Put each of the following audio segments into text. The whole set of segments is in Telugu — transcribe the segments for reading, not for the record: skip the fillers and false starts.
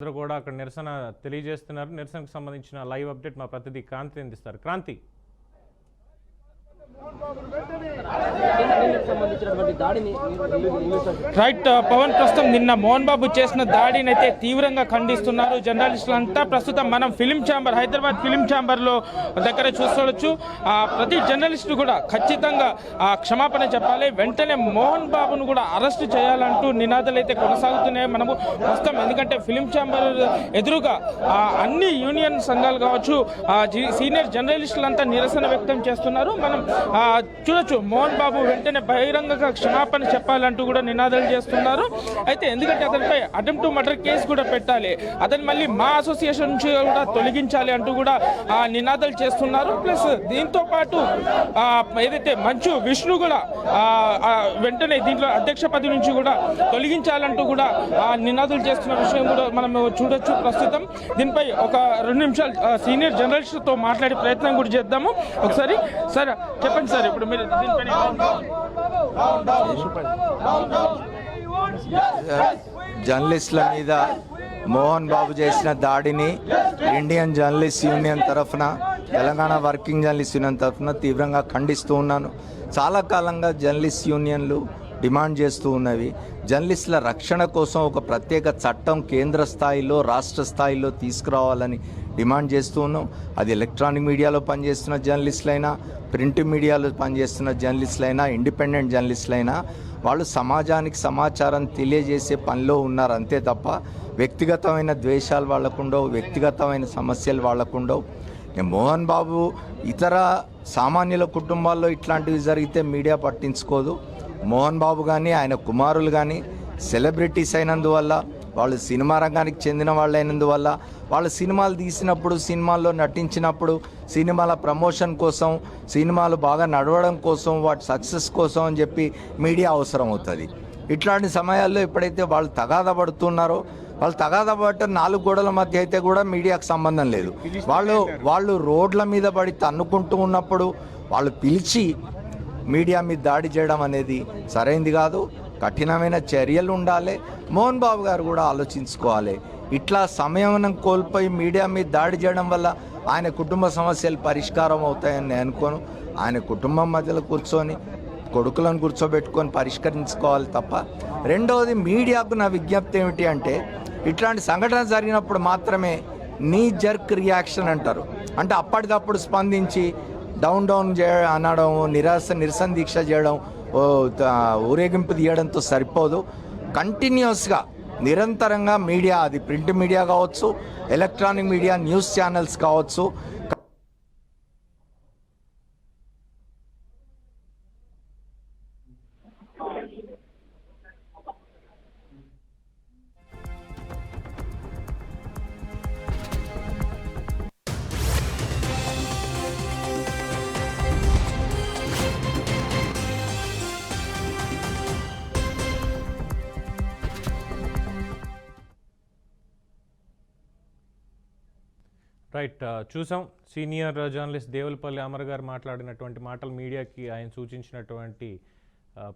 అందరూ కూడా అక్కడ నిరసన తెలియజేస్తున్నారు. నిరసనకు సంబంధించిన లైవ్ అప్డేట్ మా ప్రతినిధి క్రాంతి అందిస్తారు. క్రాంతి, రైట్ పవన్, ప్రస్తుతం నిన్న మోహన్ బాబు చేసిన దాడిని అయితే తీవ్రంగా ఖండిస్తున్నారు జర్నలిస్టులంతా. ప్రస్తుతం మనం ఫిలిం ఛాంబర్, హైదరాబాద్ ఫిలిం ఛాంబర్లో దగ్గర చూసుకోవచ్చు. ప్రతి జర్నలిస్టు కూడా ఖచ్చితంగా క్షమాపణ చెప్పాలి, వెంటనే మోహన్ బాబును కూడా అరెస్ట్ చేయాలంటూ నినాదాలు అయితే కొనసాగుతున్నాయి మనము ప్రస్తుతం. ఎందుకంటే ఫిలిం ఛాంబర్ ఎదురుగా అన్ని యూనియన్ సంఘాలు కావచ్చు, సీనియర్ జర్నలిస్టులంతా నిరసన వ్యక్తం చేస్తున్నారు. మనం చూడొచ్చు, మోహన్ బాబు వెంటనే బహిరంగంగా క్షమాపణ చెప్పాలంటూ కూడా నినాదాలు చేస్తున్నారు. అయితే ఎందుకంటే అతనిపై అటెంప్ట్ టు మర్డర్ కేసు కూడా పెట్టాలి, అతను మళ్ళీ మా అసోసియేషన్ నుంచి కూడా తొలగించాలి అంటూ కూడా నినాదాలు చేస్తున్నారు. ప్లస్ దీంతో పాటు ఏదైతే మంచు విష్ణు కూడా వెంటనే దీంట్లో అధ్యక్ష పదవి నుంచి కూడా తొలగించాలంటూ కూడా నినాదాలు చేస్తున్న విషయం కూడా మనం చూడొచ్చు. ప్రస్తుతం దీనిపై ఒక 2 నిమిషాలు సీనియర్ జర్నలిస్టుతో మాట్లాడే ప్రయత్నం కూడా చేద్దాము. ఒకసారి సార్ చెప్పండి సార్, ఇప్పుడు మీరు దీనిపైన జర్నలిస్టుల మీద మోహన్ బాబు చేసిన దాడిని ఇండియన్ జర్నలిస్ట్ యూనియన్ తరఫున, తెలంగాణ వర్కింగ్ జర్నలిస్ట్ యూనియన్ తరఫున తీవ్రంగా ఖండిస్తూ ఉన్నాను. చాలా కాలంగా జర్నలిస్ట్ యూనియన్లు డిమాండ్ చేస్తూ ఉన్నవి. జర్నలిస్టుల రక్షణ కోసం ఒక ప్రత్యేక చట్టం కేంద్ర స్థాయిలో, రాష్ట్ర స్థాయిలో తీసుకురావాలని డిమాండ్ చేస్తూ ఉన్నాం. అది ఎలక్ట్రానిక్ మీడియాలో పనిచేస్తున్న జర్నలిస్టులైనా, ప్రింట్ మీడియాలో పనిచేస్తున్న జర్నలిస్టులైనా, ఇండిపెండెంట్ జర్నలిస్టులైనా వాళ్ళు సమాజానికి సమాచారం తెలియజేసే పనిలో ఉన్నారు అంతే తప్ప వ్యక్తిగతమైన ద్వేషాలు వాళ్ళకుండవు, వ్యక్తిగతమైన సమస్యలు వాళ్ళకుండవు. మోహన్ బాబు ఇతర సామాన్యుల కుటుంబాల్లో ఇట్లాంటివి జరిగితే మీడియా పట్టించుకోదు. మోహన్ బాబు కానీ ఆయన కుమారులు కానీ సెలబ్రిటీస్ అయినందువల్ల, వాళ్ళు సినిమా రంగానికి చెందిన వాళ్ళు అయినందువల్ల, వాళ్ళు సినిమాలు తీసినప్పుడు, సినిమాల్లో నటించినప్పుడు, సినిమాల ప్రమోషన్ కోసం, సినిమాలు బాగా నడవడం కోసం, వాటి సక్సెస్ కోసం అని చెప్పి మీడియా అవసరం అవుతుంది. ఇట్లాంటి సమయాల్లో ఎప్పుడైతే వాళ్ళు తగాదా పడుతున్నారో, వాళ్ళు తగాదా పడటం 4 గోడల మధ్య అయితే కూడా మీడియాకు సంబంధం లేదు. వాళ్ళు రోడ్ల మీద పడి తన్నుకుంటూ ఉన్నప్పుడు వాళ్ళు పిలిచి మీడియా మీద దాడి చేయడం అనేది సరైంది కాదు. కఠినమైన చర్యలు ఉండాలి. మోహన్ బాబు గారు కూడా ఆలోచించుకోవాలి. ఇట్లా సమయం కోల్పోయి మీడియా మీద దాడి చేయడం వల్ల ఆయన కుటుంబ సమస్యలు పరిష్కారం అవుతాయని నేను అనుకోను. ఆయన కుటుంబం మధ్యలో కూర్చొని, కొడుకులను కూర్చోబెట్టుకొని పరిష్కరించుకోవాలి తప్ప. రెండవది, మీడియాకు నా విజ్ఞప్తి ఏమిటి అంటే, ఇట్లాంటి సంఘటన జరిగినప్పుడు మాత్రమే నీ జర్క్ రియాక్షన్ అంటారు, అంటే అప్పటికప్పుడు స్పందించి డౌన్ అనడం, నిరసన దీక్ష చేయడం, ఊరేగింపు తీయడంతో సరిపోదు. కంటిన్యూస్గా నిరంతరంగా మీడియా, అది ప్రింట్ మీడియా కావచ్చు, ఎలక్ట్రానిక్ మీడియా, న్యూస్ ఛానల్స్ కావచ్చు, రైట్, చూసాం సీనియర్ జర్నలిస్ట్ దేవులపల్లి అమర్ గారు మాట్లాడినటువంటి మాటలు, మీడియాకి ఆయన సూచించినటువంటి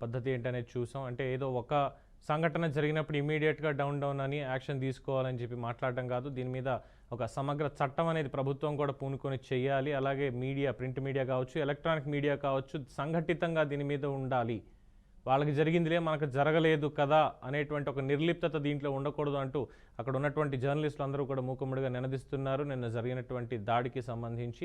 పద్ధతి ఏంటనేది చూసాం. అంటే ఏదో ఒక సంఘటన జరిగినప్పుడు ఇమీడియట్గా డౌన్ అని యాక్షన్ తీసుకోవాలని చెప్పి మాట్లాడడం కాదు, దీని మీద ఒక సమగ్ర చట్టం అనేది ప్రభుత్వం కూడా పూనుకొని చేయాలి. అలాగే మీడియా, ప్రింట్ మీడియా కావచ్చు, ఎలక్ట్రానిక్ మీడియా కావచ్చు, సంఘటితంగా దీని మీద ఉండాలి. వాళ్ళకి జరిగిందిలే మనకు జరగలేదు కదా అనేటువంటి ఒక నిర్లిప్తత దీంట్లో ఉండకూడదు అంటూ అక్కడ ఉన్నటువంటి జర్నలిస్టులు అందరూ కూడా మూకుమ్మడిగా నినదిస్తున్నారు నిన్న జరిగినటువంటి దాడికి సంబంధించి.